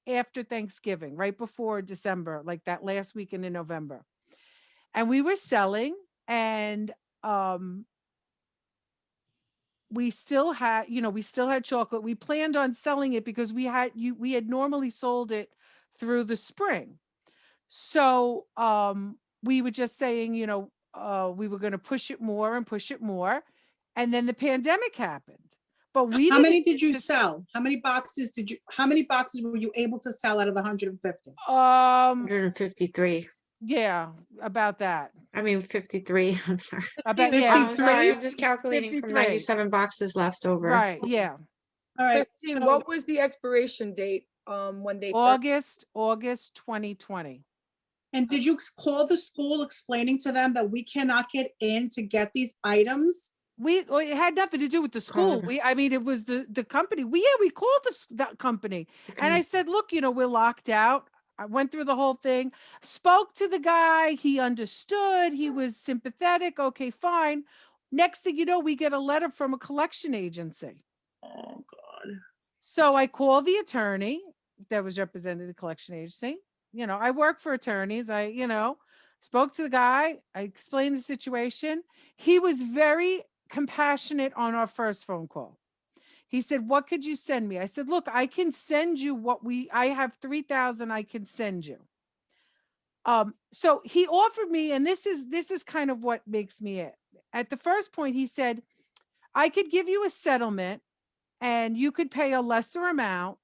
Speaker 7: after Thanksgiving, right before December, like that last weekend in November. And we were selling and we still had chocolate. We planned on selling it because we had normally sold it through the spring. So we were just saying, we were going to push it more and push it more. And then the pandemic happened. But
Speaker 4: how many did you sell? How many boxes were you able to sell out of the 150?
Speaker 3: 153.
Speaker 7: Yeah, about that.
Speaker 3: I mean, 53. I'm sorry.
Speaker 7: About,
Speaker 4: Fifty-
Speaker 7: yeah,
Speaker 3: I'm sorry. I'm just calculating from
Speaker 7: 53.
Speaker 3: 97 boxes left over.
Speaker 7: right, yeah.
Speaker 4: All right,
Speaker 1: Christine,
Speaker 4: so-
Speaker 1: what was the expiration date when they?
Speaker 7: August 2020.
Speaker 4: and did you call the school explaining to them that we cannot get in to get these items?
Speaker 7: It had nothing to do with the school.
Speaker 3: Called-
Speaker 7: It was the company. We called that company. And I said, look, we're locked out. I went through the whole thing, spoke to the guy. He understood. He was sympathetic. Okay, fine. Next thing you know, we get a letter from a collection agency.
Speaker 1: Oh, God.
Speaker 7: So I called the attorney that was representing the collection agency. I work for attorneys. I spoke to the guy. I explained the situation. He was very compassionate on our first phone call. He said, what could you send me? I said, look, I can send you I have 3,000 I can send you. So he offered me, and this is kind of what makes me it. At the first point, he said, I could give you a settlement and you could pay a lesser amount,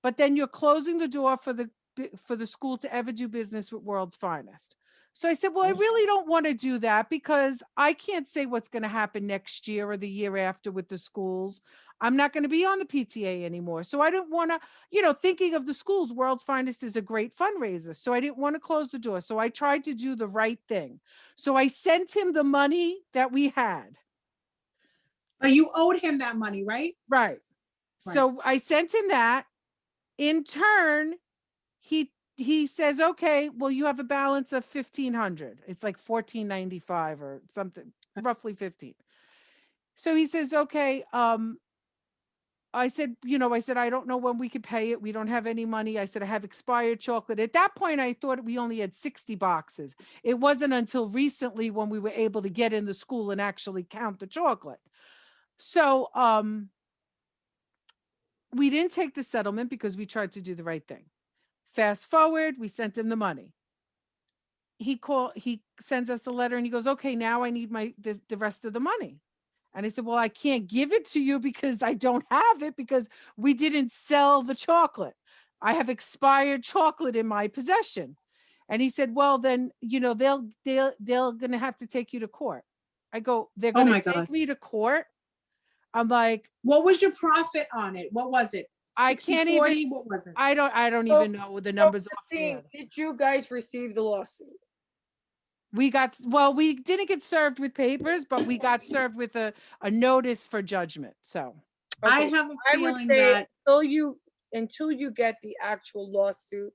Speaker 7: but then you're closing the door for the school to ever do business with World's Finest. So I said, well, I really don't want to do that because I can't say what's going to happen next year or the year after with the schools. I'm not going to be on the PTA anymore. So I don't want to, thinking of the schools, World's Finest is a great fundraiser. So I didn't want to close the door. So I tried to do the right thing. So I sent him the money that we had.
Speaker 4: But you owed him that money, right?
Speaker 7: Right. So I sent him that. In turn, he says, okay, well, you have a balance of 1,500. It's like 1495 or something, roughly 15. So he says, okay, I said, I don't know when we could pay it. We don't have any money. I said, I have expired chocolate. At that point, I thought we only had 60 boxes. It wasn't until recently when we were able to get in the school and actually count the chocolate. So, we didn't take the settlement because we tried to do the right thing. Fast forward, we sent him the money. He sends us a letter and he goes, okay, now I need the rest of the money. And I said, well, I can't give it to you because I don't have it because we didn't sell the chocolate. I have expired chocolate in my possession. And he said, well, then, they're going to have to take you to court. I go, they're going to take me to court. I'm like,
Speaker 4: what was your profit on it? What was it? 60,
Speaker 7: I can't
Speaker 4: 40?
Speaker 7: even,
Speaker 4: What was it?
Speaker 7: I don't even know the numbers offhand.
Speaker 1: Did you guys receive the lawsuit?
Speaker 7: We didn't get served with papers, but we got served with a notice for judgment. So
Speaker 4: I
Speaker 1: Okay,
Speaker 4: have a
Speaker 1: I would
Speaker 4: feeling
Speaker 1: say
Speaker 4: that
Speaker 1: until you get the actual lawsuit,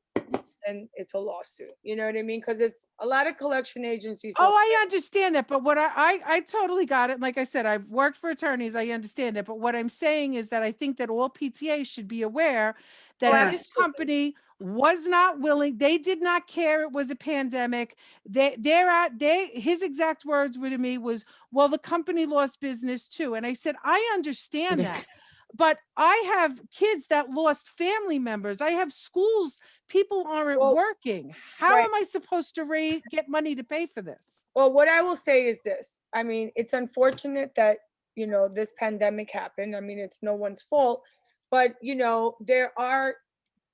Speaker 1: then it's a lawsuit. You know what I mean? Because it's a lot of collection agencies.
Speaker 7: oh, I understand that, but what I totally got it. Like I said, I've worked for attorneys. I understand that, but what I'm saying is that I think that all PTAs should be aware that this
Speaker 4: Yes.
Speaker 7: company was not willing. They did not care. It was a pandemic. His exact words to me was, well, the company lost business too. And I said, I understand that. But I have kids that lost family members. I have schools. People aren't working. How am I supposed to get money to pay for this?
Speaker 1: Well, what I will say is this. I mean, it's unfortunate that, this pandemic happened. I mean, it's no one's fault, but,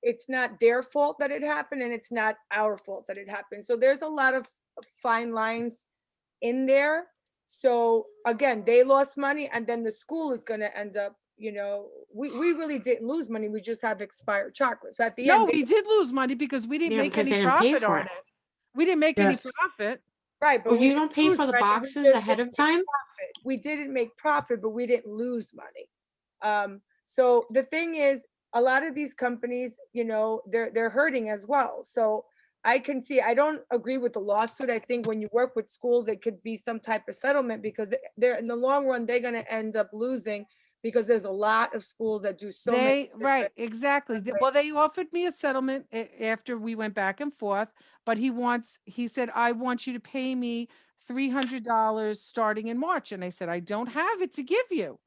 Speaker 1: it's not their fault that it happened and it's not our fault that it happened. So there's a lot of fine lines in there. So again, they lost money and then the school is going to end up, we really didn't lose money. We just have expired chocolate. So at the end,
Speaker 7: we did lose money because we didn't make any profit on it. We didn't make any profit.
Speaker 1: Right.
Speaker 3: But you don't pay for the boxes ahead of time?
Speaker 1: We didn't make profit, but we didn't lose money. So the thing is, a lot of these companies, they're hurting as well. So I don't agree with the lawsuit. I think when you work with schools, it could be some type of settlement because they're in the long run, they're going to end up losing because there's a lot of schools that do so many.
Speaker 7: Right, exactly. Well, they offered me a settlement after we went back and forth, but he said, I want you to pay me $300 starting in March. And I said, I don't have it to give you.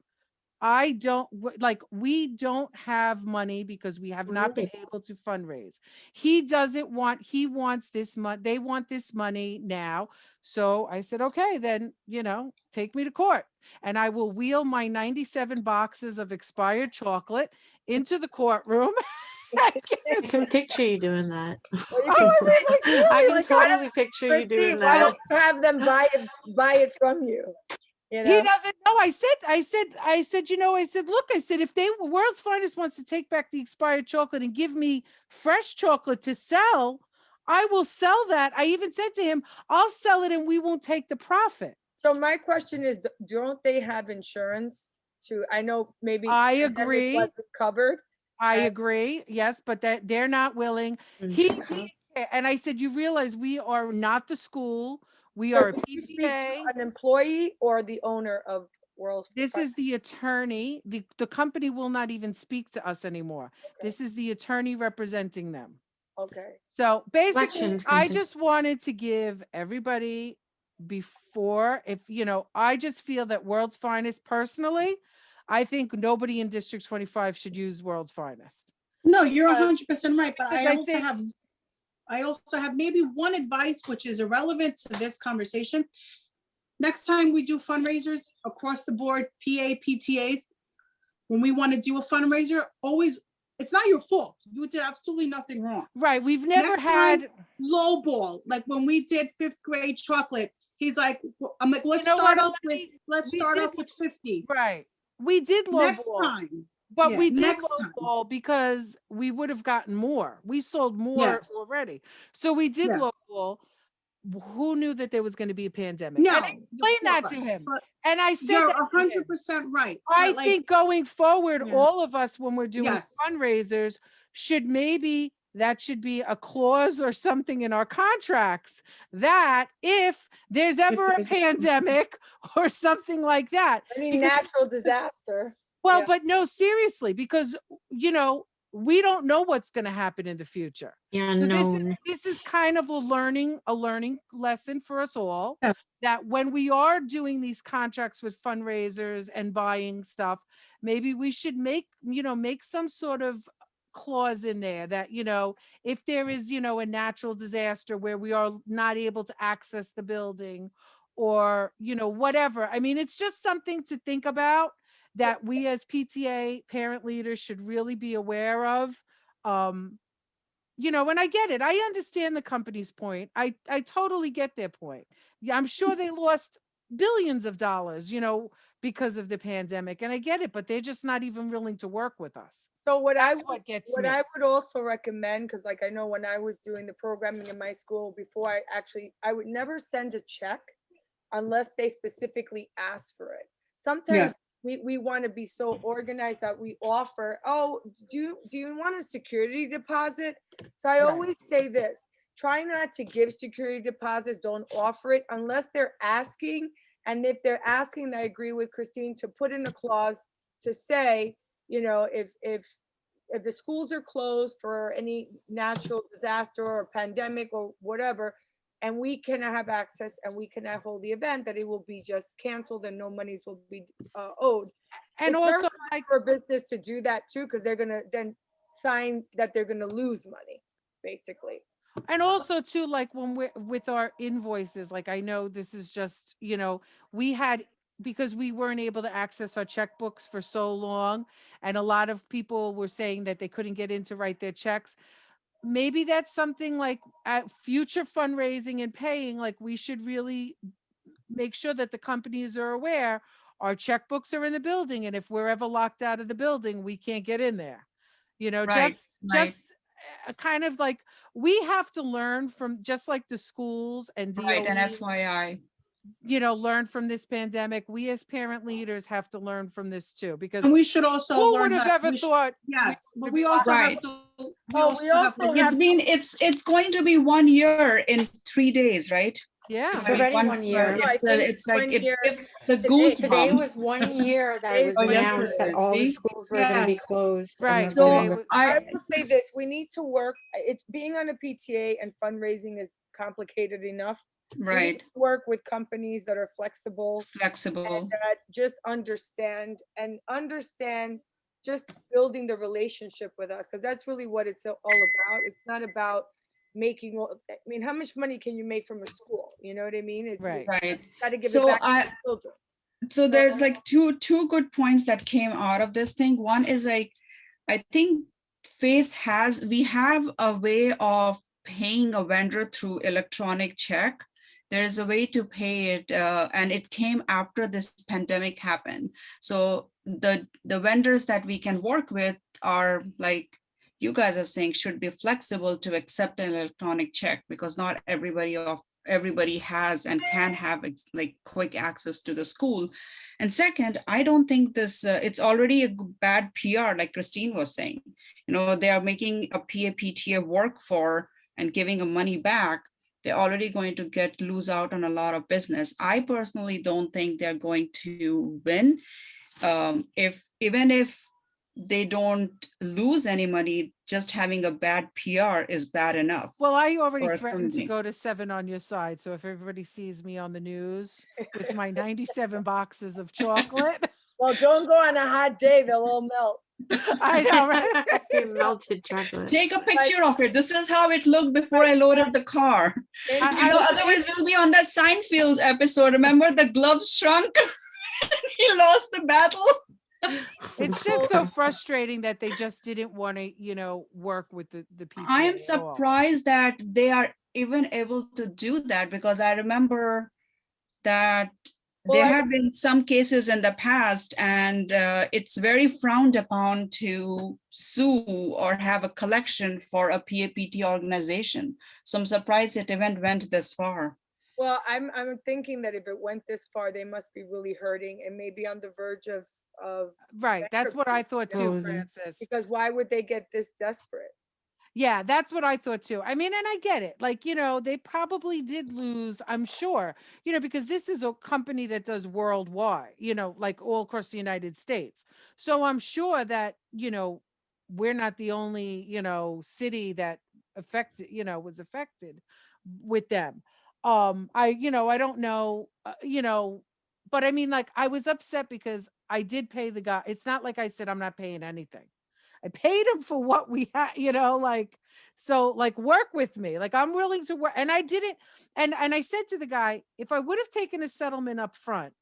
Speaker 7: We don't have money because we have not been able to fundraise. He wants this money. They want this money now. So I said, okay, then, take me to court and I will wheel my 97 boxes of expired chocolate into the courtroom.
Speaker 3: I can picture you doing that.
Speaker 1: I
Speaker 3: can totally picture you doing that.
Speaker 1: I don't have them buy it from you.
Speaker 7: He doesn't know. I said, look, if World's Finest wants to take back the expired chocolate and give me fresh chocolate to sell, I will sell that. I even said to him, I'll sell it and we won't take the profit.
Speaker 1: So my question is, don't they have insurance I know maybe
Speaker 7: I agree.
Speaker 1: Wasn't covered.
Speaker 7: I agree. Yes, but that they're not willing. And I said, you realize we are not the school. We are a PTA.
Speaker 1: An employee or the owner of World's
Speaker 7: This is the attorney. The company will not even speak to us anymore. Okay. This is the attorney representing them.
Speaker 1: Okay.
Speaker 7: So basically, I just wanted to give everybody I just feel that World's Finest personally, I think nobody in District 25 should use World's Finest.
Speaker 4: No, you're 100% right. But I also have maybe one advice, which is irrelevant to this conversation. Next time we do fundraisers across the board, PTAs, when we want to do a fundraiser, it's not your fault. You did absolutely nothing wrong.
Speaker 7: Right. We've never had
Speaker 4: low ball. Like when we did 5th grade chocolate, I'm like, let's start off with 50.
Speaker 7: Right. We did low
Speaker 4: next
Speaker 7: ball.
Speaker 4: time.
Speaker 7: But we did low ball because we would have gotten more. We sold more already. So we did low ball. who knew that there was going to be a pandemic?
Speaker 4: No.
Speaker 7: And I explained that to him.
Speaker 4: But
Speaker 7: And I said
Speaker 4: You're
Speaker 7: that to him.
Speaker 4: 100% right.
Speaker 7: I
Speaker 4: but, like,
Speaker 7: think going forward,
Speaker 3: Yeah.
Speaker 7: all of us, when we're doing
Speaker 4: Yes.
Speaker 7: fundraisers, should maybe that should be a clause or something in our contracts that if there's ever a
Speaker 4: there's-
Speaker 7: pandemic or something like that.
Speaker 1: Any
Speaker 7: Because-
Speaker 1: natural disaster.
Speaker 7: Well,
Speaker 1: Yeah.
Speaker 7: but no, seriously, because, you know, we don't know what's going to happen in the future.
Speaker 3: Yeah,
Speaker 7: So
Speaker 3: no.
Speaker 7: this is kind of a learning lesson for us all,
Speaker 4: Yeah.
Speaker 7: that when we are doing these contracts with fundraisers and buying stuff, maybe we should make some sort of clause in there that, you know, if there is, you know, a natural disaster where we are not able to access the building or, you know, whatever. I mean, it's just something to think about that we as PTA parent leaders should really be aware of. You know, and I get it. I understand the company's point. I totally get their point. Yeah, I'm sure they lost billions of dollars, you know, because of the pandemic. And I get it, but they're just not even willing to work with us.
Speaker 1: So
Speaker 7: That's what gets
Speaker 1: what
Speaker 7: me.
Speaker 1: I would also recommend, because like I know when I was doing the programming in my school before, I would never send a check unless they specifically asked for it. Sometimes we want to be so organized that we offer, oh, do you want a security deposit? So I
Speaker 7: Right.
Speaker 1: always say this, try not to give security deposits, don't offer it unless they're asking. And if they're asking, I agree with Christine to put in a clause to say, you know, if the schools are closed for any natural disaster or pandemic or whatever, and we cannot have access and we cannot hold the event, that it will be just canceled and no monies will be owed.
Speaker 7: And
Speaker 1: It's very
Speaker 7: also,
Speaker 1: hard
Speaker 7: like,
Speaker 1: for a business to do that too, because they're gonna then sign that they're gonna lose money, basically.
Speaker 7: and also too, like when we're with our invoices, like I know this is just, you know, we had, because we weren't able to access our checkbooks for so long, and a lot of people were saying that they couldn't get in to write their checks. Maybe that's something like at future fundraising and paying, like we should really make sure that the companies are aware our checkbooks are in the building, and if we're ever locked out of the building, we can't get in there. You know,
Speaker 2: Right, right.
Speaker 7: just kind of like we have to learn from, just like the schools and
Speaker 2: Right, and
Speaker 7: DOE,
Speaker 2: FYI.
Speaker 7: you know, learn from this pandemic. We as parent leaders have to learn from this too, because
Speaker 4: And we should also
Speaker 7: who
Speaker 4: learn
Speaker 7: would have
Speaker 4: how.
Speaker 7: ever thought?
Speaker 4: Yes, but
Speaker 7: would
Speaker 4: we
Speaker 7: be
Speaker 4: also
Speaker 2: Right.
Speaker 4: have to. We
Speaker 1: Oh,
Speaker 4: also
Speaker 1: we
Speaker 4: have
Speaker 1: also
Speaker 4: to.
Speaker 1: have-
Speaker 2: It's going to be 1 year in 3 days, right?
Speaker 7: Yeah.
Speaker 3: It's already
Speaker 2: One-
Speaker 3: 1 year.
Speaker 1: No, I
Speaker 2: It's,
Speaker 1: think
Speaker 2: it's like
Speaker 1: 1
Speaker 2: it
Speaker 1: year
Speaker 2: gives the
Speaker 1: today.
Speaker 3: Today
Speaker 2: goosebumps.
Speaker 3: was 1 year that it was
Speaker 1: Oh,
Speaker 3: announced that
Speaker 2: yesterday,
Speaker 3: all the
Speaker 2: see?
Speaker 3: schools were gonna be
Speaker 4: Yes.
Speaker 3: closed. and
Speaker 7: Right,
Speaker 3: the
Speaker 2: So
Speaker 7: today
Speaker 3: buildings-
Speaker 7: was-
Speaker 1: I
Speaker 2: I,
Speaker 1: will say this, we need to work, it's being on a PTA and fundraising is complicated enough. We need
Speaker 2: right,
Speaker 1: to work with companies that are flexible
Speaker 2: flexible.
Speaker 1: and that just understand just building the relationship with us, because that's really what it's all about. It's not about making, I mean, how much money can you make from a school? You know what I mean? It's
Speaker 7: Right.
Speaker 2: Right.
Speaker 1: got to give it
Speaker 2: So
Speaker 1: back to
Speaker 2: I,
Speaker 1: the children.
Speaker 2: so there's like two good points that came out of this thing. One is like, I think we have a way of paying a vendor through electronic check. There is a way to pay it, and it came after this pandemic happened. So the vendors that we can work with are like you guys are saying should be flexible to accept an electronic check, because not everybody has and can have like quick access to the school. And second, I don't think this it's already a bad PR, like Christine was saying. You know, they are making a PTA work for and giving them money back. They're already going to lose out on a lot of business. I personally don't think they're going to win. Even if they don't lose any money, just having a bad PR is bad enough.
Speaker 7: Well, I already
Speaker 2: Or
Speaker 7: threatened to
Speaker 2: something.
Speaker 7: go to 7 on your side. So if everybody sees me on the news with my 97 boxes of chocolate,
Speaker 1: Well, don't go on a hot day, they'll all melt.
Speaker 7: I know, right?
Speaker 3: You melted chocolate.
Speaker 2: Take a picture of it. This is how it looked before I loaded the car.
Speaker 1: Thank
Speaker 7: I-
Speaker 1: you.
Speaker 2: You know,
Speaker 7: I-
Speaker 2: otherwise we'll be on that Seinfeld episode. Remember the gloves shrunk? He lost the battle.
Speaker 7: It's just so frustrating that they just didn't want to, you know, work with the PTA.
Speaker 2: I am
Speaker 7: at all.
Speaker 2: surprised that they are even able to do that, because I remember that
Speaker 1: Well,
Speaker 2: there
Speaker 1: I-
Speaker 2: have been some cases in the past, and it's very frowned upon to sue or have a collection for a PAPT organization. So I'm surprised it even went this far.
Speaker 1: Well, I'm thinking that if it went this far, they must be really hurting and maybe on the verge of
Speaker 7: Right, that's what I thought too,
Speaker 3: Totally.
Speaker 7: Francis.
Speaker 1: because why would they get this desperate?
Speaker 7: Yeah, that's what I thought too. I mean, and I get it. Like, they probably did lose, I'm sure, because this is a company that does worldwide, like all across the United States. So I'm sure that, we're not the only, city that affected, was affected with them. I don't know, but I mean, like, I was upset because I did pay the guy. It's not like I said, I'm not paying anything. I paid him for what we had, so like work with me. Like I'm willing to work. And I didn't. And I said to the guy, if I would have taken a settlement up front,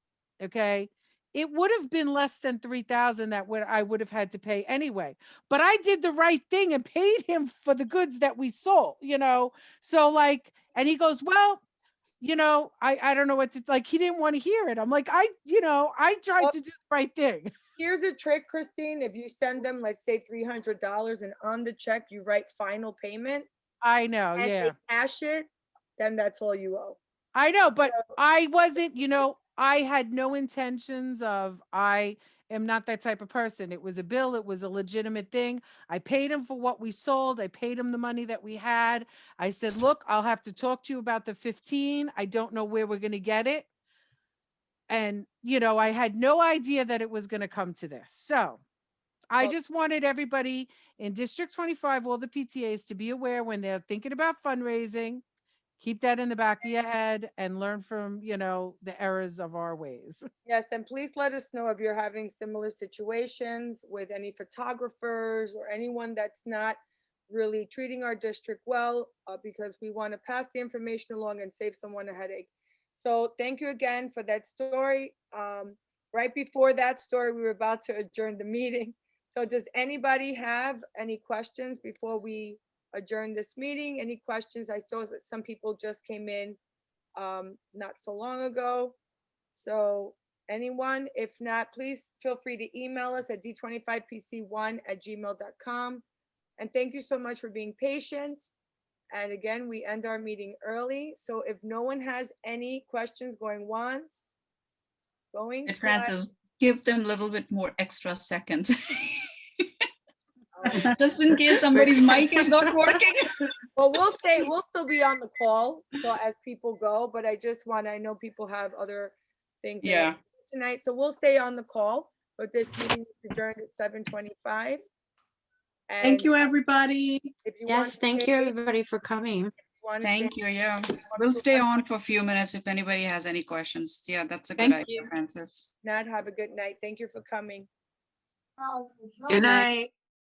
Speaker 7: okay, it would have been less than 3,000 that I would have had to pay anyway. But I did the right thing and paid him for the goods that we sold, So like, and he goes, well, I don't know what to, like, he didn't want to hear it. I'm like, I tried
Speaker 1: Well,
Speaker 7: to do the right thing.
Speaker 1: Here's a trick, Christine. If you send them, let's say $300 and on the check, you write final payment
Speaker 7: I know,
Speaker 1: and
Speaker 7: yeah.
Speaker 1: they cash it, then that's all you owe.
Speaker 7: I know, but I wasn't, I had no intentions of, I am not that type of person. It was a bill. It was a legitimate thing. I paid him for what we sold. I paid him the money that we had. I said, look, I'll have to talk to you about the 15. I don't know where we're going to get it. And, I had no idea that it was going to come to this. So I
Speaker 1: Well-
Speaker 7: just wanted everybody in District 25, all the PTAs, to be aware when they're thinking about fundraising, keep that in the back of your head and learn from, the errors of our ways.
Speaker 1: Yes, and please let us know if you're having similar situations with any photographers or anyone that's not really treating our district well, because we want to pass the information along and save someone a headache. So thank you again for that story. Right before that story, we were about to adjourn the meeting. So does anybody have any questions before we adjourn this meeting? Any questions? I saw that some people just came in not so long ago. So anyone, if not, please feel free to email us at d25pc1@gmail.com. And thank you so much for being patient. And again, we end our meeting early. So if no one has any questions going once, going
Speaker 2: And
Speaker 1: twice.
Speaker 2: Francis, give them a little bit more extra seconds. Just in case somebody's mic is not working.
Speaker 1: Well, we'll still be on the call, so as people go, but I know people have other things they have to do tonight, so we'll stay on the call, but this meeting is adjourned at 7:25.
Speaker 4: Thank you, everybody.
Speaker 1: If you want
Speaker 3: Yes,
Speaker 1: to
Speaker 3: thank
Speaker 1: stay-
Speaker 3: you everybody for coming.
Speaker 2: Thank you. Yeah, we'll stay on for a few minutes if anybody has any questions. Yeah, that's a good
Speaker 3: Thank
Speaker 2: idea,
Speaker 3: you.
Speaker 2: Francis.
Speaker 1: Not have a good night. Thank you for coming.
Speaker 6: Good night.